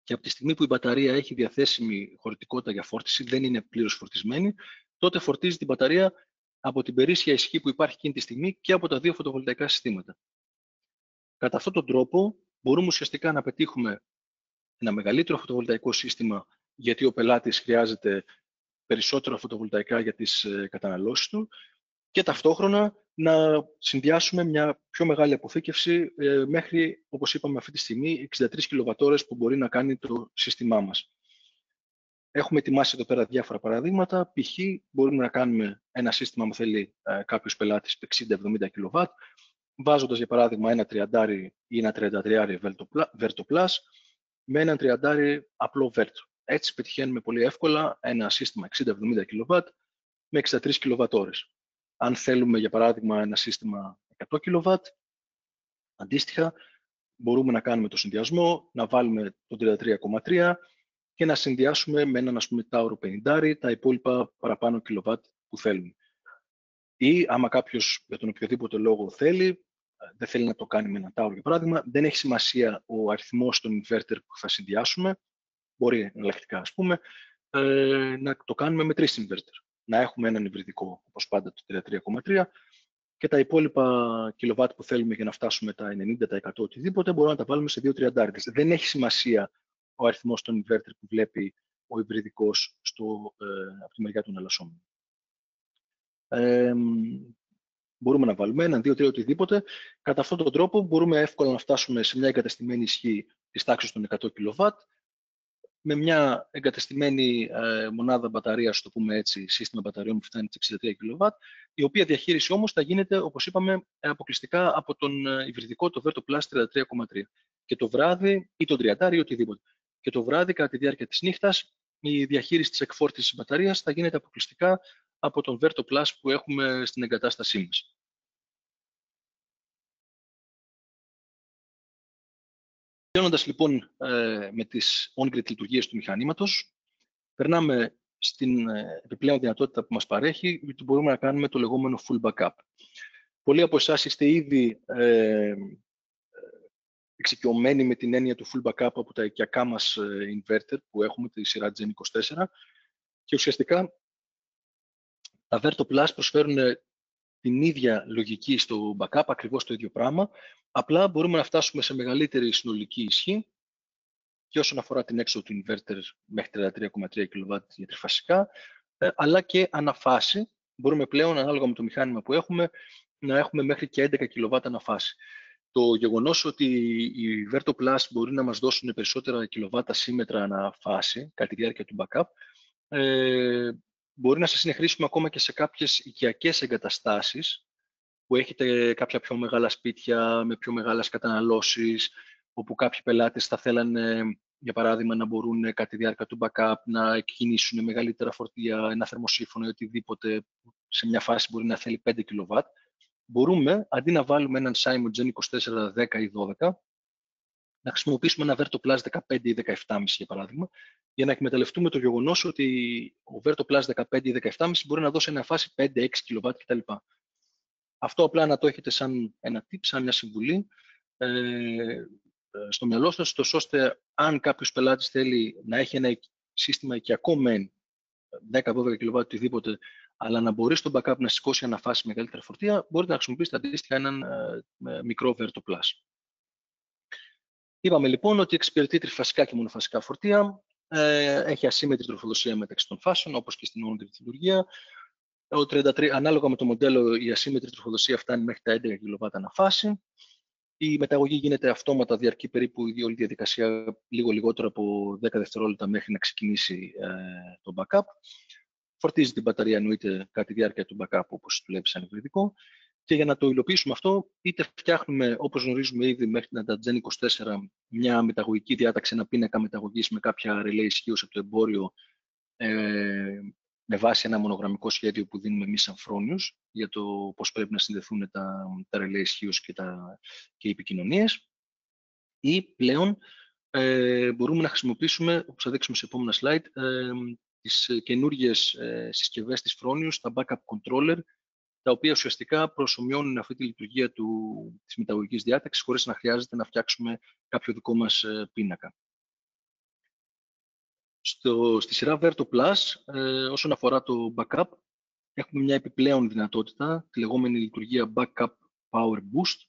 και από τη στιγμή που η μπαταρία έχει διαθέσιμη χωρητικότητα για φόρτιση, δεν είναι πλήρως φορτισμένη, τότε φορτίζει την μπαταρία από την περίσσια ισχύ που υπάρχει εκείνη τη στιγμή και από τα δύο φωτοβολταϊκά συστήματα. Κατά αυτόν τον τρόπο μπορούμε ουσιαστικά να πετύχουμε ένα μεγαλύτερο φωτοβολταϊκό σύστημα, γιατί ο πελάτης χρειάζεται περισσότερα φωτοβολταϊκά για τις καταναλώσεις του, και ταυτόχρονα να συνδυάσουμε μια πιο μεγάλη αποθήκευση μέχρι, όπως είπαμε αυτή τη στιγμή, 63 κιλοβατόρες που μπορεί να κάνει το σύστημά μας. Έχουμε ετοιμάσει εδώ πέρα διάφορα παραδείγματα. Π.χ. μπορούμε να κάνουμε ένα σύστημα, αν θέλει κάποιος πελάτης, 60-70 κιλοβάτ, βάζοντας για παράδειγμα ένα 30 ή ένα 33 VertoPlus με ένα 30 απλό Verto. Έτσι πετυχαίνουμε πολύ εύκολα ένα σύστημα 60-70 κιλοβάτ με 63 κιλοβατόρες. Αν θέλουμε για παράδειγμα ένα σύστημα 100 κιλοβάτ, αντίστοιχα μπορούμε να κάνουμε το συνδυασμό, να βάλουμε το 33,3 και να συνδυάσουμε με έναν Tauro 50 τα υπόλοιπα παραπάνω κιλοβάτ που θέλουμε. Ή άμα κάποιος για τον οποιοδήποτε λόγο θέλει, δεν θέλει να το κάνει με ένα Tauro για παράδειγμα, δεν έχει σημασία ο αριθμός των inverter που θα συνδυάσουμε, μπορεί εναλλακτικά ας πούμε, να το κάνουμε με 3 inverter. Να έχουμε έναν υβριδικό, όπως πάντα το 33,3 και τα υπόλοιπα κιλοβάτ που θέλουμε για να φτάσουμε τα 90% οτιδήποτε μπορούμε να τα βάλουμε σε 2 τριαντάριδες. Δεν έχει σημασία ο αριθμός των inverter που βλέπει ο υβριδικός από τη μεριά του εναλλασσόμενου. Μπορούμε να βάλουμε 1, 2, 3 οτιδήποτε. Κατά αυτόν τον τρόπο μπορούμε εύκολα να φτάσουμε σε μια εγκατεστημένη ισχύ της τάξης των 100 κιλοβάτ με μια εγκατεστημένη μονάδα μπαταρίας, το πούμε έτσι, σύστημα μπαταριών που φτάνει τις 63 κιλοβάτ, η οποία διαχείριση όμως θα γίνεται, όπως είπαμε, αποκλειστικά από τον υβριδικό, το VertoPlus 33,3. Και το βράδυ, ή τον 30 ή οτιδήποτε. Και το βράδυ, κατά τη διάρκεια της νύχτας, η διαχείριση της εκφόρτισης της μπαταρίας θα γίνεται αποκλειστικά από τον VertoPlus που έχουμε στην εγκατάστασή μας. Τελειώνοντας λοιπόν με τις on-grid λειτουργίες του μηχανήματος, περνάμε στην επιπλέον δυνατότητα που μας παρέχει, γιατί μπορούμε να κάνουμε το λεγόμενο full backup. Πολλοί από εσάς είστε ήδη εξοικειωμένοι με την έννοια του full backup από τα οικιακά μας inverter που έχουμε, τη σειρά Gen 24, και ουσιαστικά τα VertoPlus προσφέρουν την ίδια λογική στο backup, ακριβώς το ίδιο πράγμα, απλά μπορούμε να φτάσουμε σε μεγαλύτερη συνολική ισχύ και όσον αφορά την έξοδο του inverter μέχρι 33,3 kW για τριφασικά, αλλά και αναφάση. Μπορούμε πλέον, ανάλογα με το μηχάνημα που έχουμε, να έχουμε μέχρι και 11 kW αναφάση. Το γεγονός ότι οι VertoPlus μπορεί να μας δώσουν περισσότερα κιλοβάτα σύμμετρα αναφάση κατά τη διάρκεια του backup, μπορεί να σας είναι χρήσιμο ακόμα και σε κάποιες οικιακές εγκαταστάσεις που έχετε κάποια πιο μεγάλα σπίτια με πιο μεγάλες καταναλώσεις, όπου κάποιοι πελάτες θα θέλανε, για παράδειγμα, να μπορούν κατά τη διάρκεια του backup να εκκινήσουν μεγαλύτερα φορτία, ένα θερμοσύφωνο ή οτιδήποτε σε μια φάση μπορεί να θέλει 5 kW. Μπορούμε, αντί να βάλουμε έναν Simon Gen 24, 10 ή 12, να χρησιμοποιήσουμε ένα VertoPlus 15 ή 17,5 για παράδειγμα, για να εκμεταλλευτούμε το γεγονός ότι ο VertoPlus 15 ή 17,5 μπορεί να δώσει ένα φάση 5-6 kW κτλ. Αυτό απλά να το έχετε σαν ένα tip, σαν μια συμβουλή στο μυαλό σας, τόσο ώστε αν κάποιος πελάτης θέλει να έχει ένα σύστημα οικιακό μεν 10-12 kW οτιδήποτε, αλλά να μπορεί στο backup να σηκώσει αναφάση μεγαλύτερα φορτία, μπορείτε να χρησιμοποιήσετε αντίστοιχα έναν μικρό VertoPlus. Είπαμε λοιπόν ότι εξυπηρετεί τριφασικά και μονοφασικά φορτία, έχει ασύμμετρη τροφοδοσία μεταξύ των φάσεων, όπως και στην on-grid λειτουργία. Ανάλογα με το μοντέλο, η ασύμμετρη τροφοδοσία φτάνει μέχρι τα 11 kW αναφάση. Η μεταγωγή γίνεται αυτόματα, διαρκεί περίπου η όλη διαδικασία λίγο λιγότερο από 10 δευτερόλεπτα μέχρι να ξεκινήσει το backup. Φορτίζει την μπαταρία, εννοείται, κατά τη διάρκεια του backup, όπως δουλεύει σαν υβριδικό. Και για να το υλοποιήσουμε αυτό, είτε φτιάχνουμε, όπως γνωρίζουμε ήδη μέχρι τα Gen 24, μια μεταγωγική διάταξη, ένα πίνακα μεταγωγής με κάποια ρελέ ισχύως από το εμπόριο, με βάση ένα μονογραμμικό σχέδιο που δίνουμε εμείς σαν Fronius για το πώς πρέπει να συνδεθούν τα ρελέ ισχύως και οι επικοινωνίες. ή πλέον μπορούμε να χρησιμοποιήσουμε, όπως θα δείξουμε σε επόμενα slide, τις καινούργιες συσκευές της Fronius, τα backup controller, τα οποία ουσιαστικά προσομοιώνουν αυτή τη λειτουργία της μεταγωγικής διάταξης, χωρίς να χρειάζεται να φτιάξουμε κάποιο δικό μας πίνακα. Στη σειρά Verto Plus, όσον αφορά το backup, έχουμε μια επιπλέον δυνατότητα, τη λεγόμενη λειτουργία Backup Power Boost,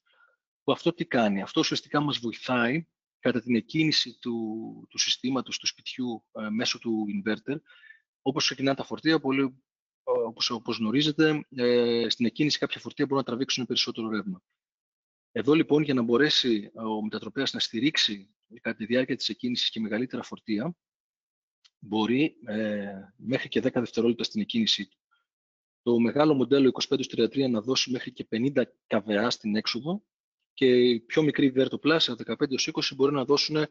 που αυτό τι κάνει? Αυτό ουσιαστικά μας βοηθάει κατά την εκκίνηση του συστήματος, του σπιτιού, μέσω του inverter. Όπως ξεκινάνε τα φορτία, όπως γνωρίζετε, στην εκκίνηση κάποια φορτία μπορούν να τραβήξουν περισσότερο ρεύμα. Εδώ λοιπόν, για να μπορέσει ο μετατροπέας να στηρίξει κατά τη διάρκεια της εκκίνησης και μεγαλύτερα φορτία, μπορεί μέχρι και 10 δευτερόλεπτα στην εκκίνησή του. Το μεγάλο μοντέλο 2533 να δώσει μέχρι και 50 kVA στην έξοδο και η πιο μικρή Verto Plus, 15-20, μπορεί να δώσουν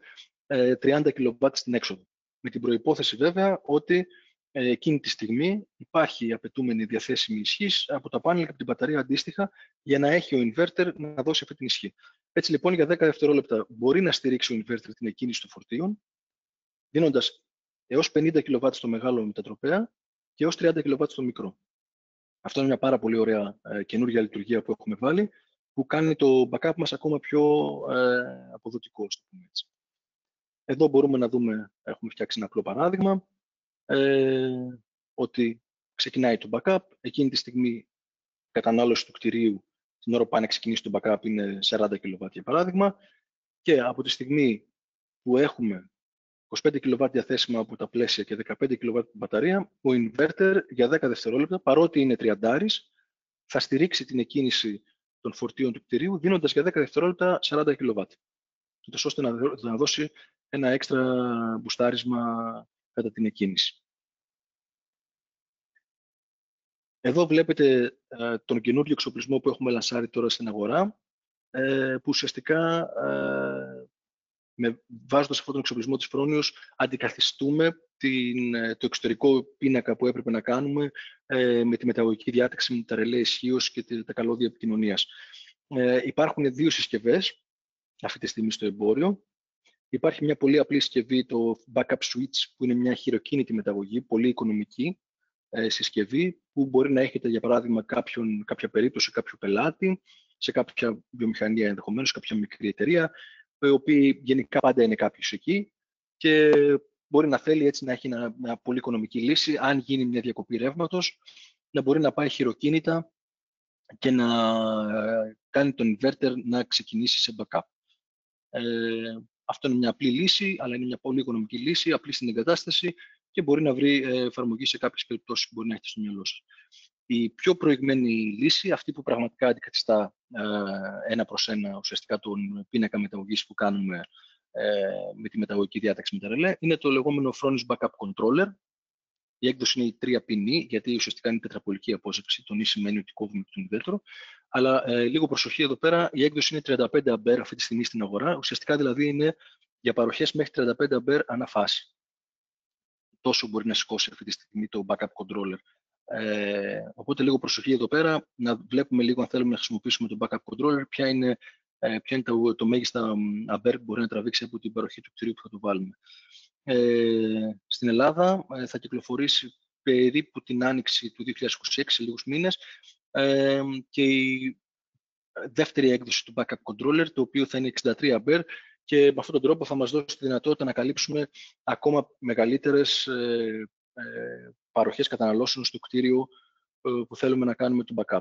30 kW στην έξοδο. Με την προϋπόθεση βέβαια ότι εκείνη τη στιγμή υπάρχει η απαιτούμενη διαθέσιμη ισχύς από τα πάνελ και από την μπαταρία αντίστοιχα για να έχει ο inverter να δώσει αυτή την ισχύ. Έτσι λοιπόν για 10 δευτερόλεπτα μπορεί να στηρίξει ο inverter την εκκίνηση των φορτίων, δίνοντας έως 50 kW στο μεγάλο μετατροπέα και έως 30 kW στο μικρό. Αυτό είναι μια πάρα πολύ ωραία καινούργια λειτουργία που έχουμε βάλει, που κάνει το backup μας ακόμα πιο αποδοτικό, στο πούμε έτσι. Εδώ μπορούμε να δούμε, έχουμε φτιάξει ένα απλό παράδειγμα, ότι ξεκινάει το backup, εκείνη τη στιγμή η κατανάλωση του κτηρίου, την ώρα που πάει να ξεκινήσει το backup, είναι 40 kW για παράδειγμα, και από τη στιγμή που έχουμε 25 kW διαθέσιμα από τα πλαίσια και 15 kW μπαταρία, ο inverter για 10 δευτερόλεπτα, παρότι είναι 30, θα στηρίξει την εκκίνηση των φορτίων του κτηρίου, δίνοντας για 10 δευτερόλεπτα 40 kW, ώστε να δώσει ένα έξτρα μπουστάρισμα κατά την εκκίνηση. Εδώ βλέπετε τον καινούριο εξοπλισμό που έχουμε λανσάρει τώρα στην αγορά, που ουσιαστικά βάζοντας αυτόν τον εξοπλισμό της Fronius αντικαθιστούμε το εξωτερικό πίνακα που έπρεπε να κάνουμε με τη μεταγωγική διάταξη, με τα ρελέ ισχύως και τα καλώδια επικοινωνίας. Υπάρχουν δύο συσκευές αυτή τη στιγμή στο εμπόριο. Υπάρχει μια πολύ απλή συσκευή, το Backup Switch, που είναι μια χειροκίνητη μεταγωγή, πολύ οικονομική συσκευή, που μπορεί να έχετε, για παράδειγμα, κάποια περίπτωση, κάποιο πελάτη, σε κάποια βιομηχανία ενδεχομένως, κάποια μικρή εταιρεία, οι οποίοι γενικά πάντα είναι κάποιος εκεί και μπορεί να θέλει έτσι να έχει μια πολύ οικονομική λύση, αν γίνει μια διακοπή ρεύματος, να μπορεί να πάει χειροκίνητα και να κάνει τον inverter να ξεκινήσει σε backup. Αυτό είναι μια απλή λύση, αλλά είναι μια πολύ οικονομική λύση, απλή στην εγκατάσταση και μπορεί να βρει εφαρμογή σε κάποιες περιπτώσεις που μπορεί να έχετε στο μυαλό σας. Η πιο προηγμένη λύση, αυτή που πραγματικά αντικαθιστά ένα προς ένα ουσιαστικά τον πίνακα μεταγωγής που κάνουμε με τη μεταγωγική διάταξη με τα ρελέ, είναι το λεγόμενο Fronius Backup Controller. Η έκδοση είναι η 3PN, γιατί ουσιαστικά είναι τετραπολική απόσυρση. Το νη σημαίνει ότι κόβουμε τον inverter. Αλλά λίγο προσοχή εδώ πέρα, η έκδοση είναι 35 A αυτή τη στιγμή στην αγορά. Ουσιαστικά δηλαδή είναι για παροχές μέχρι 35 A ανά φάση. Τόσο μπορεί να σηκώσει αυτή τη στιγμή το backup controller. Οπότε λίγο προσοχή εδώ πέρα, να βλέπουμε λίγο αν θέλουμε να χρησιμοποιήσουμε το backup controller, ποια είναι το μέγιστα ampere που μπορεί να τραβήξει από την παροχή του κτηρίου που θα το βάλουμε. Στην Ελλάδα θα κυκλοφορήσει περίπου την άνοιξη του 2026, σε λίγους μήνες, και η δεύτερη έκδοση του backup controller, το οποίο θα είναι 63 ampere, και με αυτόν τον τρόπο θα μας δώσει τη δυνατότητα να καλύψουμε ακόμα μεγαλύτερες παροχές καταναλώσεων στο κτίριο που θέλουμε να κάνουμε το backup.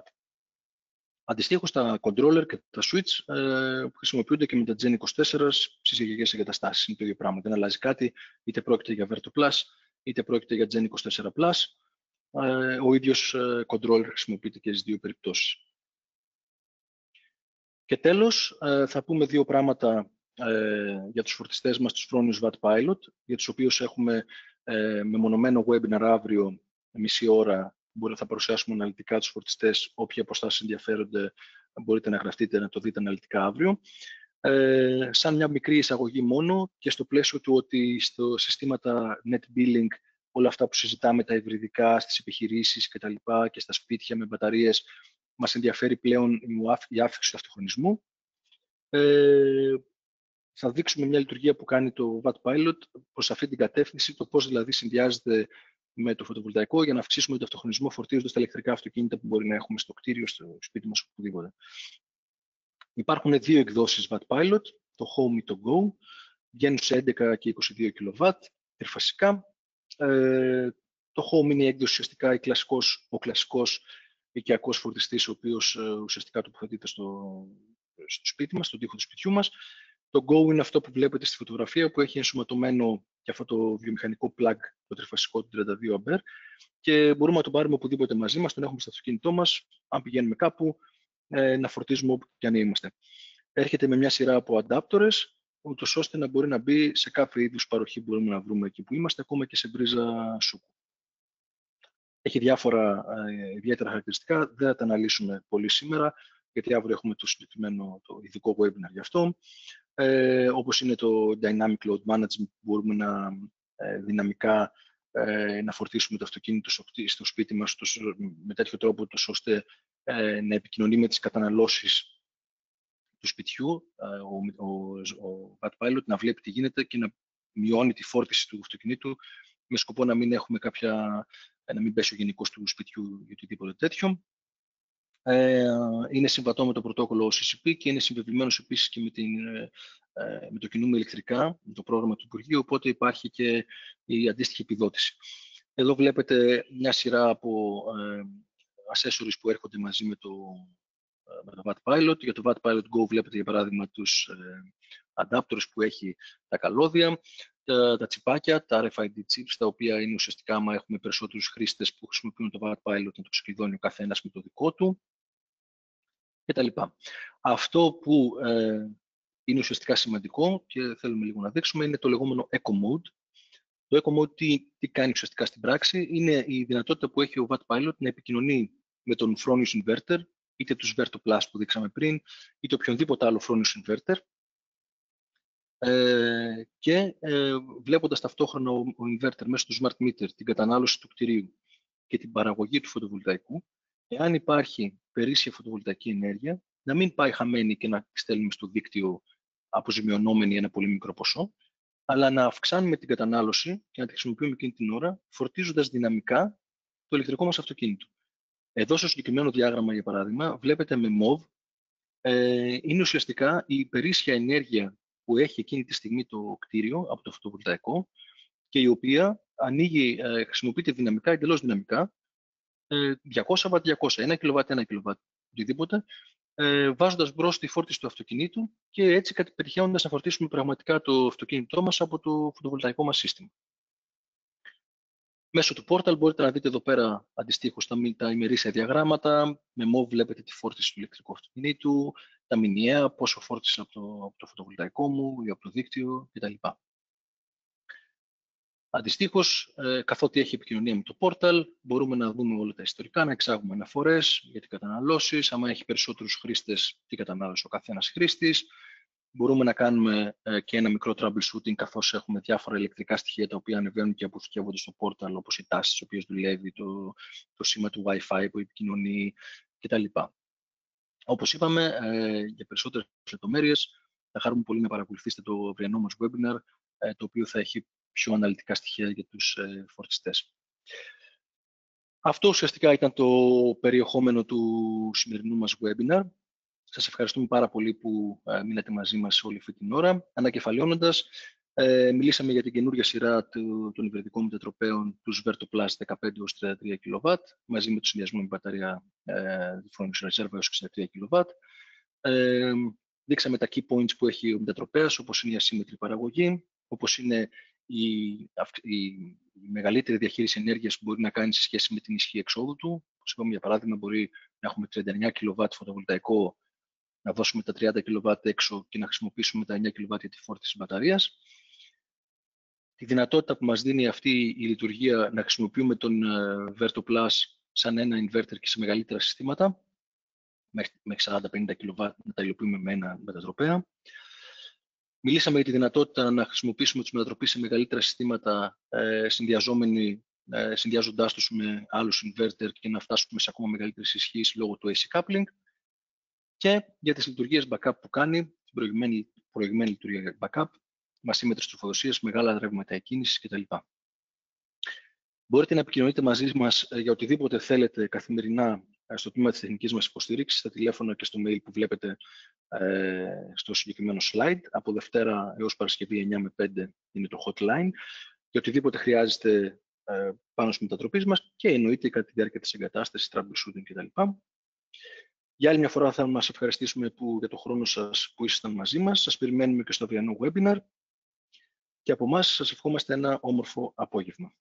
Αντιστοίχως, τα controller και τα switch χρησιμοποιούνται και με τα Gen 24 στις οικιακές εγκαταστάσεις. Είναι το ίδιο πράγμα, δεν αλλάζει κάτι, είτε πρόκειται για Verto Plus, είτε πρόκειται για Gen 24 Plus. Ο ίδιος controller χρησιμοποιείται και στις δύο περιπτώσεις. Και τέλος, θα πούμε δύο πράγματα για τους φορτιστές μας, τους Fronius Watt Pilot, για τους οποίους έχουμε μεμονωμένο webinar αύριο, μισή ώρα, που θα παρουσιάσουμε αναλυτικά τους φορτιστές. Όποιοι αποστάσεις ενδιαφέρονται, μπορείτε να γραφτείτε να το δείτε αναλυτικά αύριο. Σαν μια μικρή εισαγωγή μόνο, και στο πλαίσιο του ότι στο συστήματα net billing, όλα αυτά που συζητάμε, τα υβριδικά στις επιχειρήσεις και τα λοιπά, και στα σπίτια με μπαταρίες, μας ενδιαφέρει πλέον η αύξηση του αυτοχρονισμού. Θα δείξουμε μια λειτουργία που κάνει το Wattpilot προς αυτή την κατεύθυνση, το πώς δηλαδή συνδυάζεται με το φωτοβολταϊκό για να αυξήσουμε τον αυτοχρονισμό φορτίζοντας τα ηλεκτρικά αυτοκίνητα που μπορεί να έχουμε στο κτίριο, στο σπίτι μας, οπουδήποτε. Υπάρχουν δύο εκδόσεις Wattpilot, το Home ή το Go. Βγαίνουν σε 11 και 22 kW, τριφασικά. Το Home είναι η έκδοση ουσιαστικά ο κλασικός οικιακός φορτιστής, ο οποίος ουσιαστικά τοποθετείται στο σπίτι μας, στον τοίχο του σπιτιού μας. Το Go είναι αυτό που βλέπετε στη φωτογραφία, που έχει ενσωματωμένο και αυτό το βιομηχανικό plug, το τριφασικό του 32 A, και μπορούμε να το πάρουμε οπουδήποτε μαζί μας, τον έχουμε στο αυτοκίνητό μας, αν πηγαίνουμε κάπου, να φορτίζουμε όπου και αν είμαστε. Έρχεται με μια σειρά από αντάπτορες, ούτως ώστε να μπορεί να μπει σε κάθε είδους παροχή που μπορούμε να βρούμε εκεί που είμαστε, ακόμα και σε μπρίζα σούκου. Έχει διάφορα ιδιαίτερα χαρακτηριστικά, δεν θα τα αναλύσουμε πολύ σήμερα, γιατί αύριο έχουμε το συγκεκριμένο, το ειδικό webinar γι' αυτό. Όπως είναι το Dynamic Load Management, που μπορούμε να δυναμικά να φορτίσουμε το αυτοκίνητο στο σπίτι μας με τέτοιο τρόπο, ώστε να επικοινωνεί με τις καταναλώσεις του σπιτιού, ο Wattpilot, να βλέπει τι γίνεται και να μειώνει τη φόρτιση του αυτοκινήτου με σκοπό να μην έχουμε να μην πέσει ο γενικός του σπιτιού ή οτιδήποτε τέτοιο. Είναι συμβατό με το πρωτόκολλο CCP και είναι συμβεβλημένος επίσης και με το κινούμε ηλεκτρικά, με το πρόγραμμα του Υπουργείου, οπότε υπάρχει και η αντίστοιχη επιδότηση. Εδώ βλέπετε μια σειρά από accessories που έρχονται μαζί με το Wattpilot. Για το Wattpilot Go βλέπετε για παράδειγμα τους adapters που έχει τα καλώδια, τα τσιπάκια, τα RFID chips, τα οποία είναι ουσιαστικά, άμα έχουμε περισσότερους χρήστες που χρησιμοποιούν το Wattpilot, να το ξεκλειδώνει ο καθένας με το δικό του κτλ. Αυτό που είναι ουσιαστικά σημαντικό και θέλουμε λίγο να δείξουμε είναι το λεγόμενο Eco Mode. Το Eco Mode τι κάνει ουσιαστικά στην πράξη? Είναι η δυνατότητα που έχει ο Wattpilot να επικοινωνεί με τον Fronius Inverter, είτε τους Verto Plus που δείξαμε πριν, είτε οποιονδήποτε άλλο Fronius Inverter, και βλέποντας ταυτόχρονα ο inverter μέσω του smart meter την κατανάλωση του κτηρίου και την παραγωγή του φωτοβολταϊκού, εάν υπάρχει περίσσια φωτοβολταϊκή ενέργεια, να μην πάει χαμένη και να στέλνουμε στο δίκτυο αποζημιωνόμενη ένα πολύ μικρό ποσό, αλλά να αυξάνουμε την κατανάλωση και να τη χρησιμοποιούμε εκείνη την ώρα, φορτίζοντας δυναμικά το ηλεκτρικό μας αυτοκίνητο. Εδώ στο συγκεκριμένο διάγραμμα, για παράδειγμα, βλέπετε με MOV, είναι ουσιαστικά η περίσσια ενέργεια που έχει εκείνη τη στιγμή το κτίριο από το φωτοβολταϊκό και η οποία χρησιμοποιείται δυναμικά, εντελώς δυναμικά, 200 W, 200, 1 kW, 1 kW, οτιδήποτε, βάζοντας μπρος τη φόρτιση του αυτοκινήτου και έτσι πετυχαίνοντας να φορτίσουμε πραγματικά το αυτοκίνητό μας από το φωτοβολταϊκό μας σύστημα. Μέσω του portal μπορείτε να δείτε εδώ πέρα αντιστοίχως τα ημερήσια διαγράμματα. Με MOV βλέπετε τη φόρτιση του ηλεκτρικού αυτοκινήτου, τα μηνιαία, πόσο φόρτισα από το φωτοβολταϊκό μου ή από το δίκτυο κτλ. Αντιστοίχως, καθότι έχει επικοινωνία με το portal, μπορούμε να δούμε όλα τα ιστορικά, να εξάγουμε αναφορές για τις καταναλώσεις, άμα έχει περισσότερους χρήστες, τι κατανάλωσε ο καθένας χρήστης. Μπορούμε να κάνουμε και ένα μικρό troubleshooting, καθώς έχουμε διάφορα ηλεκτρικά στοιχεία τα οποία ανεβαίνουν και αποθηκεύονται στο portal, όπως οι τάσεις στις οποίες δουλεύει, το σήμα του Wi-Fi που επικοινωνεί κτλ. Όπως είπαμε, για περισσότερες λεπτομέρειες, θα χαρούμε πολύ να παρακολουθήσετε το αυριανό μας webinar, το οποίο θα έχει πιο αναλυτικά στοιχεία για τους φορτιστές. Αυτό ουσιαστικά ήταν το περιεχόμενο του σημερινού μας webinar. Σας ευχαριστούμε πάρα πολύ που μείνατε μαζί μας όλη αυτή την ώρα. Ανακεφαλαιώνοντας, μιλήσαμε για την καινούργια σειρά των υβριδικών μετατροπαίων, τους Verto Plus 15 έως 33 kW, μαζί με το συνδυασμό με μπαταρία Fronius Reserva έως 63 kW. Δείξαμε τα key points που έχει ο μετατροπέας, όπως είναι η ασύμμετρη παραγωγή, όπως είναι η μεγαλύτερη διαχείριση ενέργειας που μπορεί να κάνει σε σχέση με την ισχύ εξόδου του. Όπως είπαμε, για παράδειγμα, μπορεί να έχουμε 39 kW φωτοβολταϊκό, να δώσουμε τα 30 kW έξω και να χρησιμοποιήσουμε τα 9 kW για τη φόρτιση μπαταρίας. Τη δυνατότητα που μας δίνει αυτή η λειτουργία να χρησιμοποιούμε τον Verto Plus σαν ένα inverter και σε μεγαλύτερα συστήματα, μέχρι 40-50 kW να τα υλοποιούμε με ένα μετατροπέα. Μιλήσαμε για τη δυνατότητα να χρησιμοποιήσουμε τους μετατροπείς σε μεγαλύτερα συστήματα, συνδυάζοντάς τους με άλλους inverter και να φτάσουμε σε ακόμα μεγαλύτερες ισχύς λόγω του AC coupling. Και για τις λειτουργίες backup που κάνει, την προηγουμένη προηγμένη λειτουργία για backup, ασύμμετρες τροφοδοσίες, μεγάλα ρεύματα εκκίνησης κτλ. Μπορείτε να επικοινωνείτε μαζί μας για οτιδήποτε θέλετε καθημερινά στο τμήμα της τεχνικής μας υποστήριξης, στα τηλέφωνα και στο mail που βλέπετε στο συγκεκριμένο slide. Από Δευτέρα έως Παρασκευή 9 με 5 είναι το hotline και οτιδήποτε χρειάζεστε πάνω στις μετατροπές μας και εννοείται κατά τη διάρκεια της εγκατάστασης, troubleshooting κτλ. Για άλλη μια φορά θα μας ευχαριστήσουμε για το χρόνο σας που ήσασταν μαζί μας. Σας περιμένουμε και στο αυριανό webinar και από εμάς σας ευχόμαστε ένα όμορφο απόγευμα.